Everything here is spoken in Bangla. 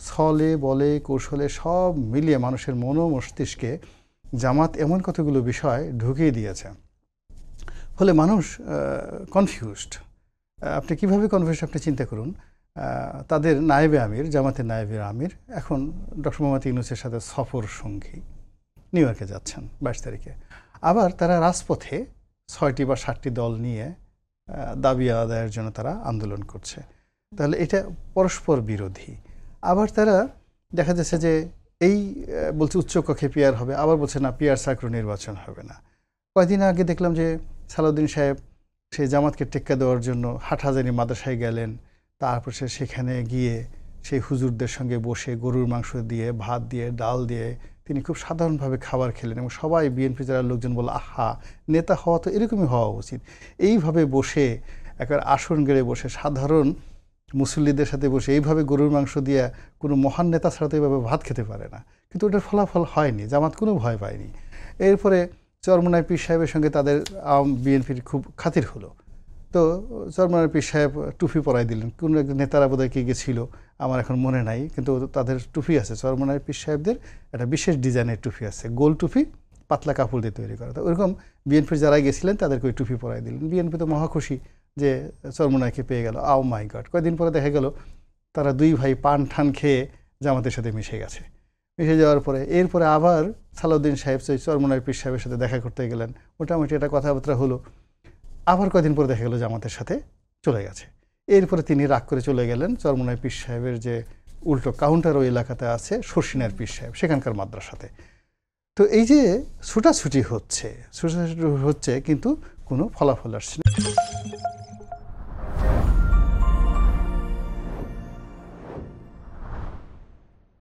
ছলে বলে কৌশলে সব মিলিয়ে মানুষের মস্তিষ্কে জামাত এমন কতগুলো বিষয় ঢুকিয়ে দিয়েছে, ফলে মানুষ কনফিউজড। আপনি কিভাবে কনফিউজড আপনি চিন্তা করুন। তাদের নায়েবে আমির, জামাতের নায়েবে আমির এখন ডক্টর মোহাম্মদ ইউনূসের সাথে সফর সঙ্গী, নিউ ইয়র্কে যাচ্ছেন 22 তারিখে। আবার তারা রাজপথে 6টি বা 7টি দল নিয়ে দাবি আদায়ের জন্য তারা আন্দোলন করছে। তাহলে এটা পরস্পর বিরোধী। আবার তারা দেখা যাচ্ছে যে এই বলছে উচ্চকক্ষে পিআর হবে, আবার বলছে না পিআর ছাড়া নির্বাচন হবে না। কয়েকদিন আগে দেখলাম যে সালাউদ্দিন সাহেব সেই জামাতকে টেক্কা দেওয়ার জন্য হাটহাজারী মাদ্রাসায় গেলেন। তারপর সেখানে গিয়ে সেই হুজুরদের সঙ্গে বসে গরুর মাংস দিয়ে, ভাত দিয়ে, ডাল দিয়ে তিনি খুব সাধারণভাবে খাবার খেলেন এবং সবাই বিএনপি যারা লোকজন বলল, আহা, নেতা হওয়া তো এরকমই হওয়া উচিত। এইভাবে বসে একবার আসন গেড়ে বসে সাধারণ মুসল্লিদের সাথে বসে এইভাবে গরুর মাংস দিয়ে কোনো মহান নেতা ছাড়া তো এইভাবে ভাত খেতে পারে না। কিন্তু ওটার ফলাফল হয়নি, জামাত কোনো ভয় পায়নি। এরপরে চরমোনাই পীর সাহেবের সঙ্গে তাদের বিএনপির খুব খাতির হলো। তো চরমোনাই পীর সাহেব টুপি পরাই দিলেন। কোনো একজন নেতারা বোধহয় কে গেছিল, আমার এখন মনে নাই, কিন্তু তাদের টুপি আছে। চরমোনাই পীর সাহেবদের একটা বিশেষ ডিজাইনের টুপি আছে, গোল টুপি, পাতলা কাপড় দিয়ে তৈরি করা। তো ওইরকম বিএনপির যারা গেছিলেন তাদেরকে ওই টুপি পরাই দিলেন। বিএনপি তো মহাখুশি যে চরমোনাইকে পেয়ে গেল। আও মাই গড! কয়েকদিন পরে দেখা গেল তারা দুই ভাই পান ঠান খেয়ে জামাতের সাথে মিশে গেছে। মিশে যাওয়ার পরে এরপরে আবার সালাউদ্দিন সাহেব চরমোনাই পীর সাহেবের সাথে দেখা করতে গেলেন। মোটামুটি একটা কথাবার্তা হলো। আবার কয়েকদিন পরে দেখা গেল জামাতের সাথে চলে গেছে। এরপরে তিনি রাগ করে চলে গেলেন চরমোনাই পীর সাহেবের যে উল্টো কাউন্টার ওই এলাকাতে আছে শর্ষিনার পীর সাহেব, সেখানকার মাদ্রাসাতে। তো এই যে ছুটাছুটি হচ্ছে কিন্তু কোনো ফলাফল আসছে না।